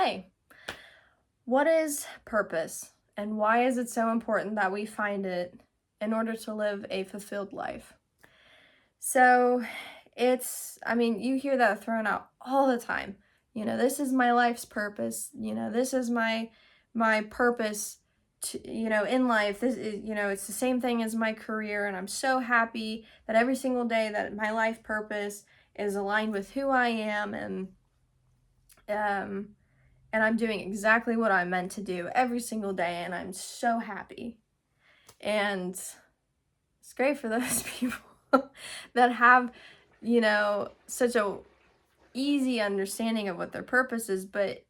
today. What is purpose, and why is it so important that we find it in order to live a fulfilled life? So you hear that thrown out all the time. This is my life's purpose. This is my purpose in life. This is, it's the same thing as my career, and I'm so happy that every single day that my life purpose is aligned with who I am, um and I'm doing exactly what I'm meant to do every single day, and I'm so happy. And it's great for those people that have, such a easy understanding of what their purpose is. But,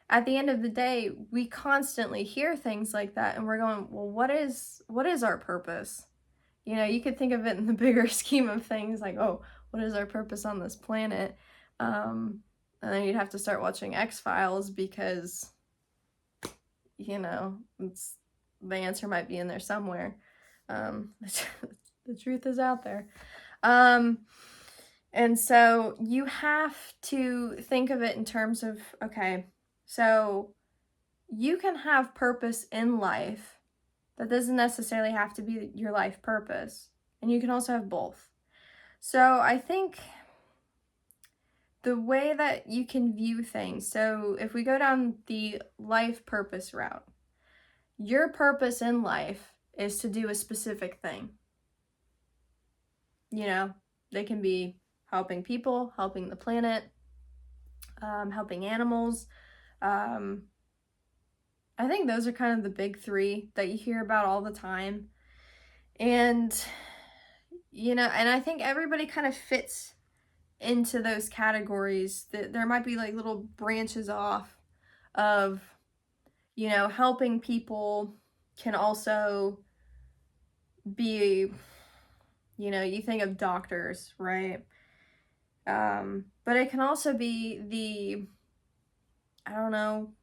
at the end of the day, we constantly hear things like that, and we're going, well, what is our purpose? You could think of it in the bigger scheme of things, like, oh, what is our purpose on this planet? And then you'd have to start watching X-Files because, the answer might be in there somewhere. The truth is out there. And so you have to think of it in terms of, okay, so you can have purpose in life. That doesn't necessarily have to be your life purpose. And you can also have both. So I think the way that you can view things, so if we go down the life purpose route, your purpose in life is to do a specific thing. They can be helping people, helping the planet, helping animals. I think those are kind of the big three that you hear about all the time. And, and I think everybody kind of fits into those categories. That there might be like little branches off of, helping people can also be, you think of doctors, right? But it can also be I don't know,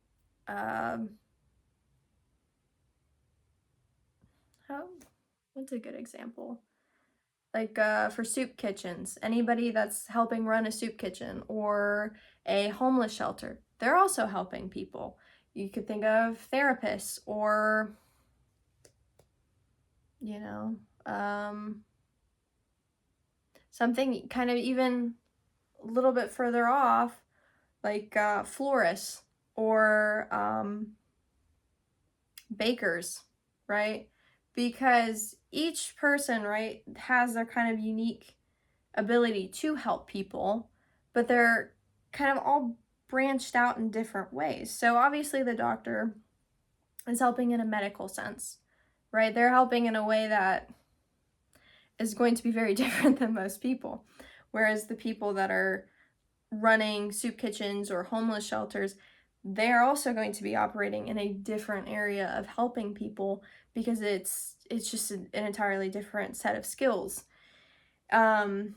what's a good example? Like, for soup kitchens, anybody that's helping run a soup kitchen or a homeless shelter, they're also helping people. You could think of therapists or, something kind of even a little bit further off, like florists or bakers, right? Because each person, right, has their kind of unique ability to help people, but they're kind of all branched out in different ways. So obviously the doctor is helping in a medical sense, right? They're helping in a way that is going to be very different than most people. Whereas the people that are running soup kitchens or homeless shelters, they're also going to be operating in a different area of helping people because it's just an entirely different set of skills. And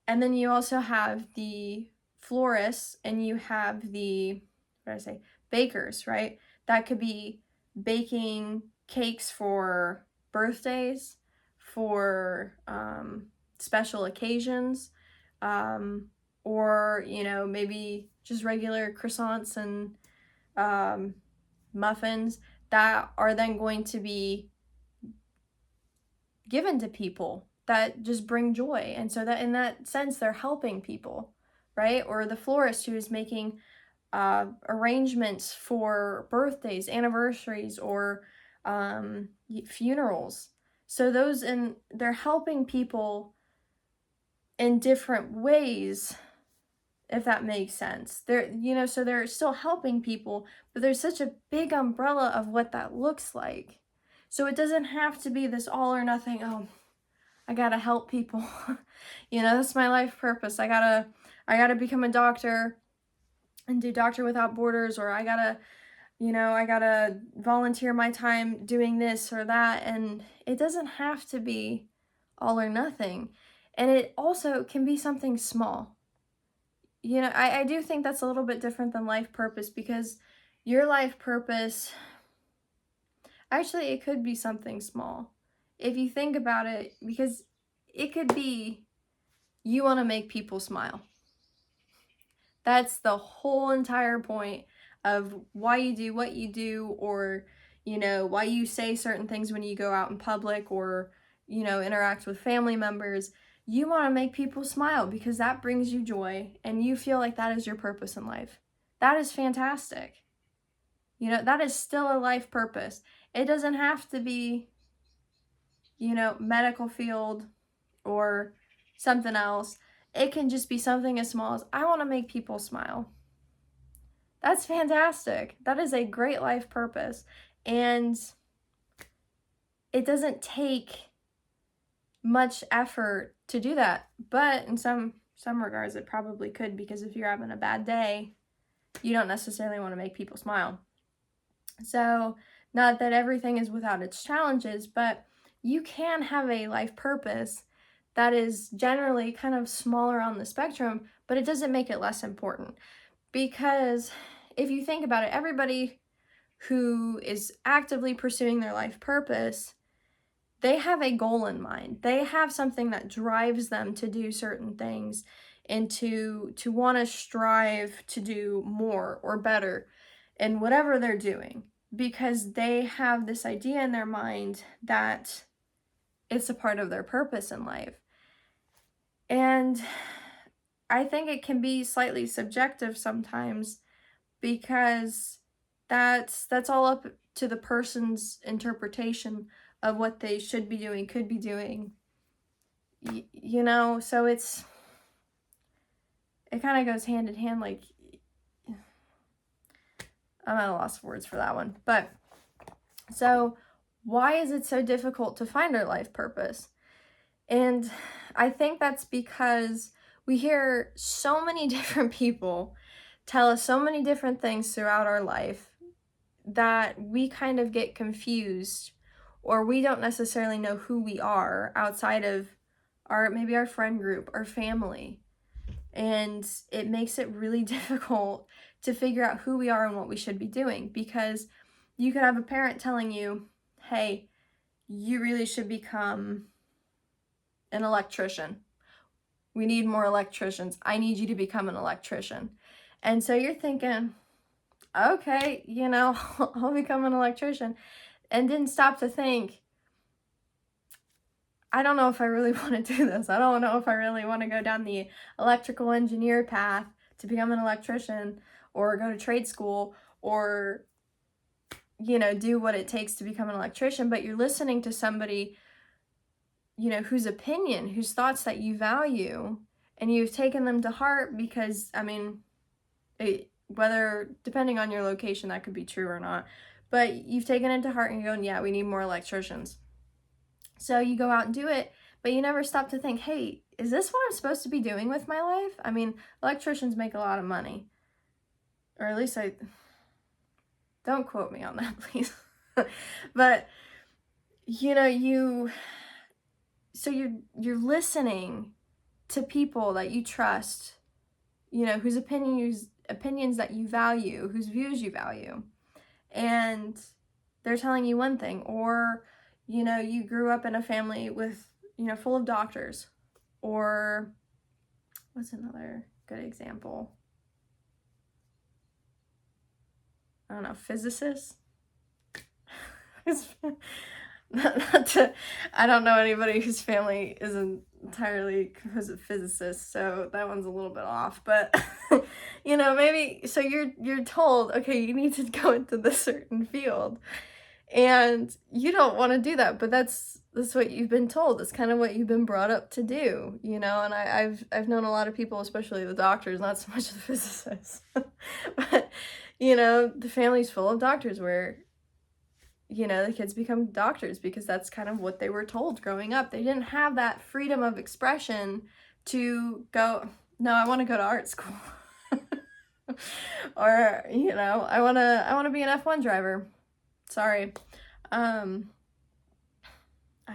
then you also have the florists and you have the, bakers, right? That could be baking cakes for birthdays, for special occasions, or, maybe just regular croissants and muffins that are then going to be given to people that just bring joy. And so that in that sense, they're helping people, right? Or the florist who is making arrangements for birthdays, anniversaries, or funerals. So they're helping people in different ways, if that makes sense. So they're still helping people, but there's such a big umbrella of what that looks like. So it doesn't have to be this all or nothing, oh, I gotta help people. That's my life purpose. I gotta become a doctor and do Doctor Without Borders, or I gotta volunteer my time doing this or that. And it doesn't have to be all or nothing. And it also can be something small. I do think that's a little bit different than life purpose, because your life purpose, actually, it could be something small. If you think about it, because it could be you want to make people smile. That's the whole entire point of why you do what you do, or, why you say certain things when you go out in public, or, interact with family members. You want to make people smile because that brings you joy and you feel like that is your purpose in life. That is fantastic. That is still a life purpose. It doesn't have to be, medical field or something else. It can just be something as small as, I want to make people smile. That's fantastic. That is a great life purpose. And it doesn't take much effort to do that. But in some regards, it probably could, because if you're having a bad day, you don't necessarily want to make people smile. So, not that everything is without its challenges, but you can have a life purpose that is generally kind of smaller on the spectrum, but it doesn't make it less important. Because if you think about it, everybody who is actively pursuing their life purpose, they have a goal in mind. They have something that drives them to do certain things and to want to strive to do more or better in whatever they're doing, because they have this idea in their mind that it's a part of their purpose in life. And I think it can be slightly subjective sometimes, because that's all up to the person's interpretation of what they should be doing, could be doing. So it kind of goes hand in hand. Like, I'm at a loss of words for that one. But so why is it so difficult to find our life purpose? And I think that's because we hear so many different people tell us so many different things throughout our life that we kind of get confused, or we don't necessarily know who we are outside of maybe our friend group, our family. And it makes it really difficult to figure out who we are and what we should be doing, because you could have a parent telling you, hey, you really should become an electrician. We need more electricians. I need you to become an electrician. And so you're thinking, okay, I'll become an electrician. And didn't stop to think, I don't know if I really want to do this. I don't know if I really want to go down the electrical engineer path to become an electrician, or go to trade school, or, do what it takes to become an electrician. But you're listening to somebody, whose opinion, whose thoughts that you value, and you've taken them to heart, because, whether, depending on your location, that could be true or not, but you've taken it to heart and you're going, yeah, we need more electricians. So you go out and do it, but you never stop to think, hey, is this what I'm supposed to be doing with my life? Electricians make a lot of money. Or at least don't quote me on that, please. But, so you're listening to people that you trust, whose opinions that you value, whose views you value. And they're telling you one thing, or, you grew up in a family with, full of doctors, or what's another good example? I don't know, physicists? I don't know anybody whose family isn't entirely composed of physicists, so that one's a little bit off. But maybe, so you're told, okay, you need to go into this certain field, and you don't want to do that, but that's what you've been told. It's kind of what you've been brought up to do, and I've known a lot of people, especially the doctors, not so much the physicists, but the family's full of doctors, where the kids become doctors because that's kind of what they were told growing up. They didn't have that freedom of expression to go, no, I want to go to art school. Or, I want to be an F1 driver. Sorry. I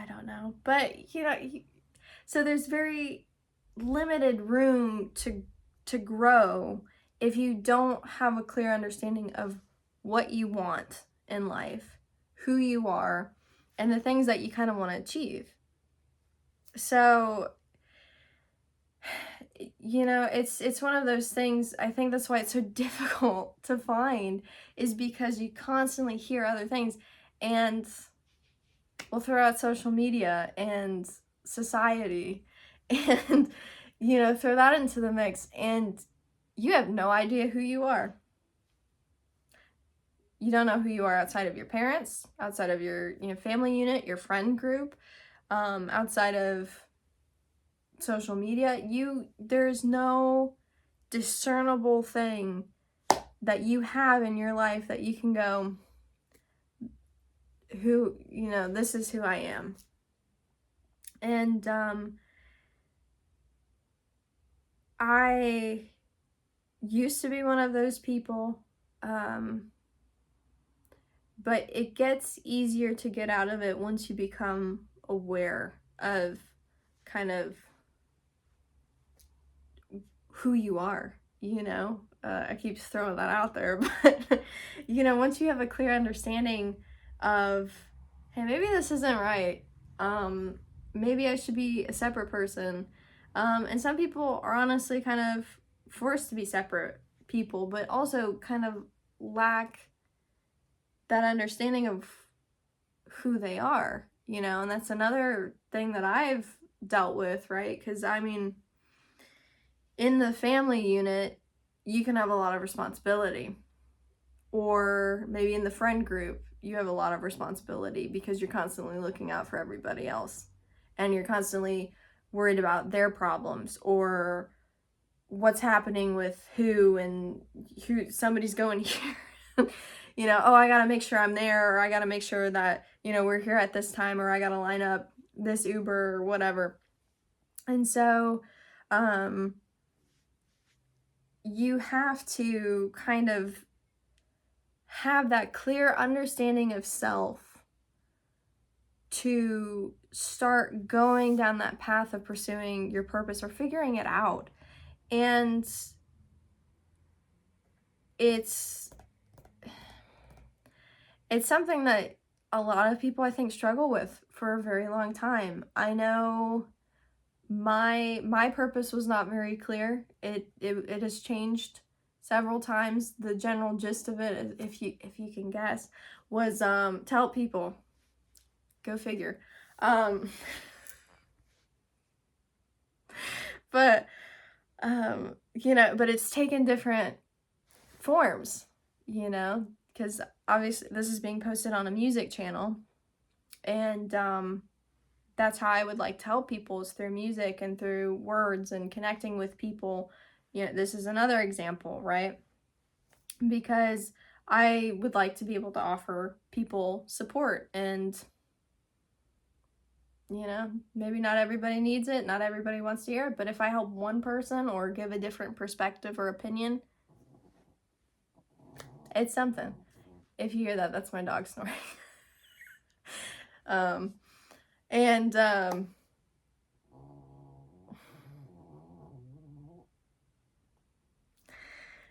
don't know. But, so there's very limited room to grow if you don't have a clear understanding of what you want in life, who you are, and the things that you kind of want to achieve. So it's one of those things. I think that's why it's so difficult to find, is because you constantly hear other things. And we'll throw out social media and society and, throw that into the mix, and you have no idea who you are. You don't know who you are outside of your parents, outside of your family unit, your friend group, outside of social media. There's no discernible thing that you have in your life that you can go, this is who I am. And I used to be one of those people, but it gets easier to get out of it once you become aware of kind of who you are, I keep throwing that out there, but once you have a clear understanding of, hey, maybe this isn't right, maybe I should be a separate person, and some people are honestly kind of forced to be separate people, but also kind of lack that understanding of who they are, and that's another thing that I've dealt with, right? Because in the family unit, you can have a lot of responsibility, or maybe in the friend group, you have a lot of responsibility because you're constantly looking out for everybody else, and you're constantly worried about their problems, or what's happening with who, and who somebody's going here. Oh, I gotta make sure I'm there, or I gotta make sure that, we're here at this time, or I gotta line up this Uber or whatever. And so, you have to kind of have that clear understanding of self to start going down that path of pursuing your purpose or figuring it out. And it's something that a lot of people, I think, struggle with for a very long time. I know my purpose was not very clear. It has changed several times. The general gist of it, if you can guess, was to help people. Go figure. But but it's taken different forms, because obviously this is being posted on a music channel, and that's how I would like to help people, is through music and through words and connecting with people. This is another example, right? Because I would like to be able to offer people support, and maybe not everybody needs it, not everybody wants to hear it, but if I help one person or give a different perspective or opinion, it's something. If you hear that, that's my dog snoring.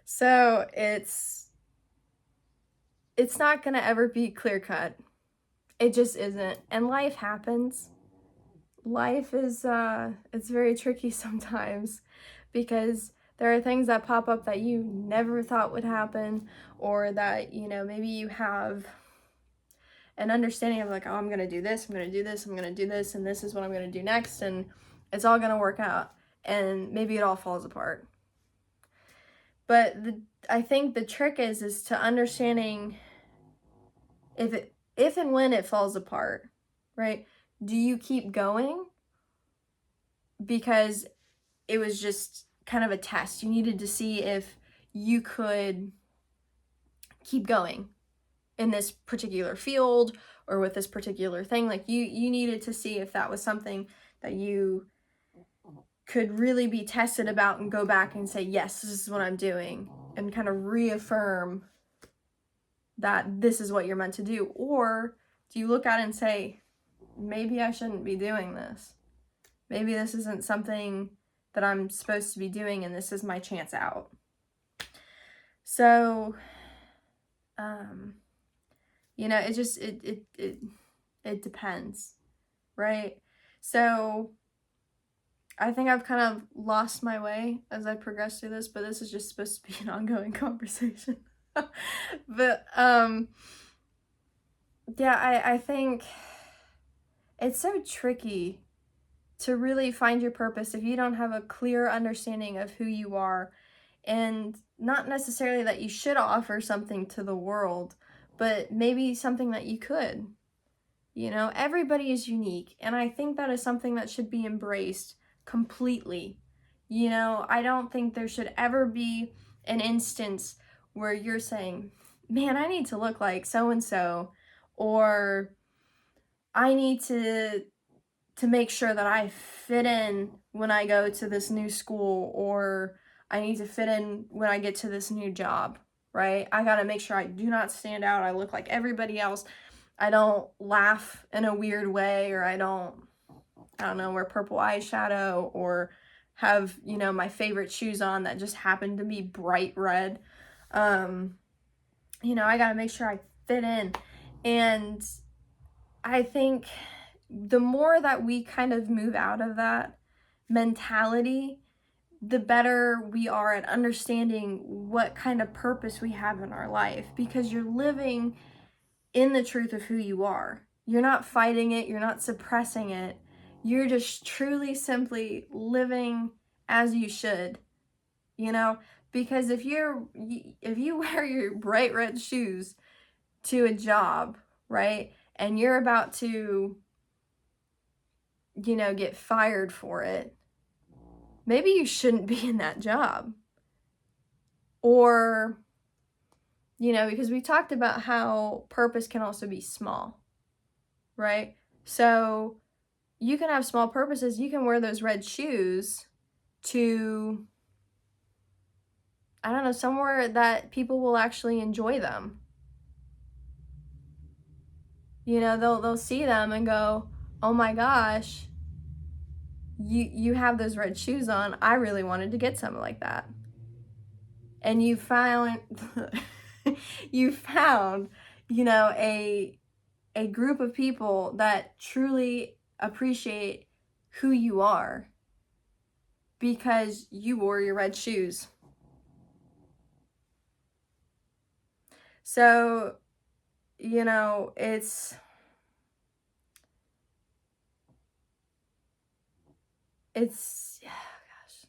So it's not gonna ever be clear cut. It just isn't. And life happens. Life is it's very tricky sometimes, because there are things that pop up that you never thought would happen, or that maybe you have an understanding of, like, oh, I'm gonna do this, I'm gonna do this, I'm gonna do this, and this is what I'm gonna do next, and it's all gonna work out, and maybe it all falls apart. But I think the trick is to understanding if and when it falls apart, right? Do you keep going because it was just kind of a test? You needed to see if you could keep going in this particular field or with this particular thing. Like, you needed to see if that was something that you could really be tested about and go back and say, yes, this is what I'm doing, and kind of reaffirm that this is what you're meant to do. Or do you look at it and say, maybe I shouldn't be doing this. Maybe this isn't something that I'm supposed to be doing, and this is my chance out. So, it just, it depends, right? So, I think I've kind of lost my way as I progress through this, but this is just supposed to be an ongoing conversation. But yeah, I think it's so tricky to really find your purpose if you don't have a clear understanding of who you are, and not necessarily that you should offer something to the world, but maybe something that you could. Everybody is unique, and I think that is something that should be embraced completely. I don't think there should ever be an instance where you're saying, man, I need to look like so and so, or I need to make sure that I fit in when I go to this new school, or I need to fit in when I get to this new job, right? I got to make sure I do not stand out. I look like everybody else. I don't laugh in a weird way, or I don't know, wear purple eyeshadow, or have, my favorite shoes on that just happen to be bright red. I got to make sure I fit in. And I think the more that we kind of move out of that mentality, the better we are at understanding what kind of purpose we have in our life, because you're living in the truth of who you are. You're not fighting it, you're not suppressing it. You're just truly simply living as you should. Because if you wear your bright red shoes to a job, right? And you're about to get fired for it, maybe you shouldn't be in that job. Or, because we talked about how purpose can also be small, right? So you can have small purposes. You can wear those red shoes to, I don't know, somewhere that people will actually enjoy them. They'll see them and go, oh my gosh, you have those red shoes on. I really wanted to get something like that. And you found a group of people that truly appreciate who you are because you wore your red shoes. So, it's yeah, gosh.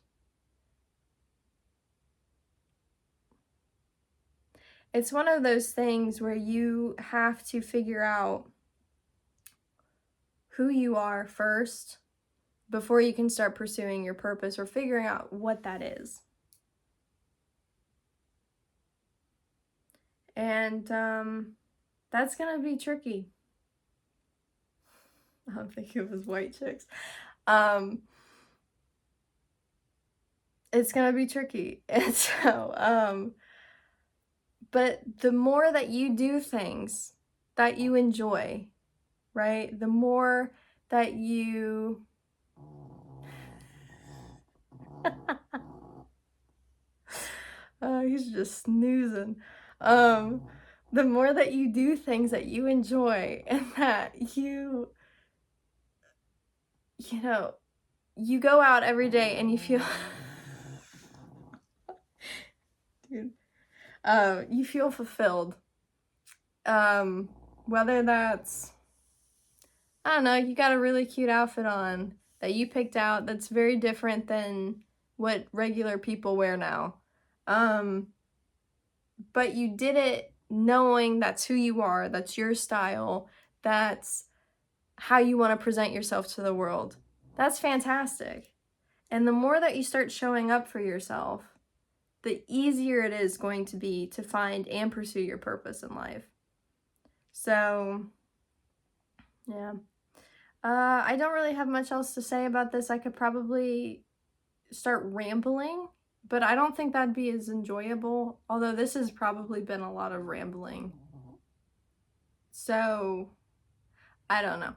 It's one of those things where you have to figure out who you are first before you can start pursuing your purpose or figuring out what that is. And that's gonna be tricky. I'm thinking of his white chicks. It's gonna be tricky. And so, but the more that you do things that you enjoy, right? The more that you he's just snoozing. The more that you do things that you enjoy and that you go out every day and you feel dude, you feel fulfilled. Whether that's, I don't know, you got a really cute outfit on that you picked out that's very different than what regular people wear now. But you did it knowing that's who you are, that's your style, that's how you want to present yourself to the world. That's fantastic. And the more that you start showing up for yourself, the easier it is going to be to find and pursue your purpose in life. So, yeah. I don't really have much else to say about this. I could probably start rambling, but I don't think that'd be as enjoyable, although this has probably been a lot of rambling. So, I don't know.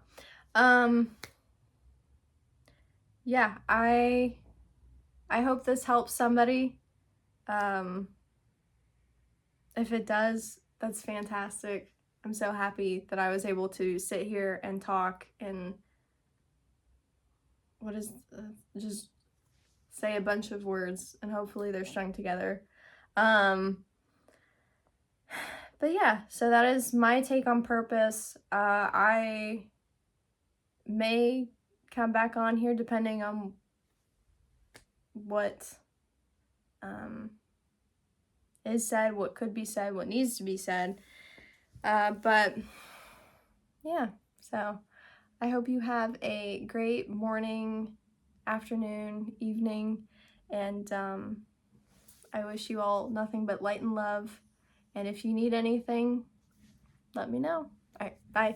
Yeah, I hope this helps somebody. If it does, that's fantastic. I'm so happy that I was able to sit here and talk and what is, just say a bunch of words and hopefully they're strung together. But yeah, so that is my take on purpose. I may come back on here depending on what is said, what could be said, what needs to be said. But yeah, so I hope you have a great morning, afternoon, evening, and I wish you all nothing but light and love. And if you need anything, let me know. All right, bye.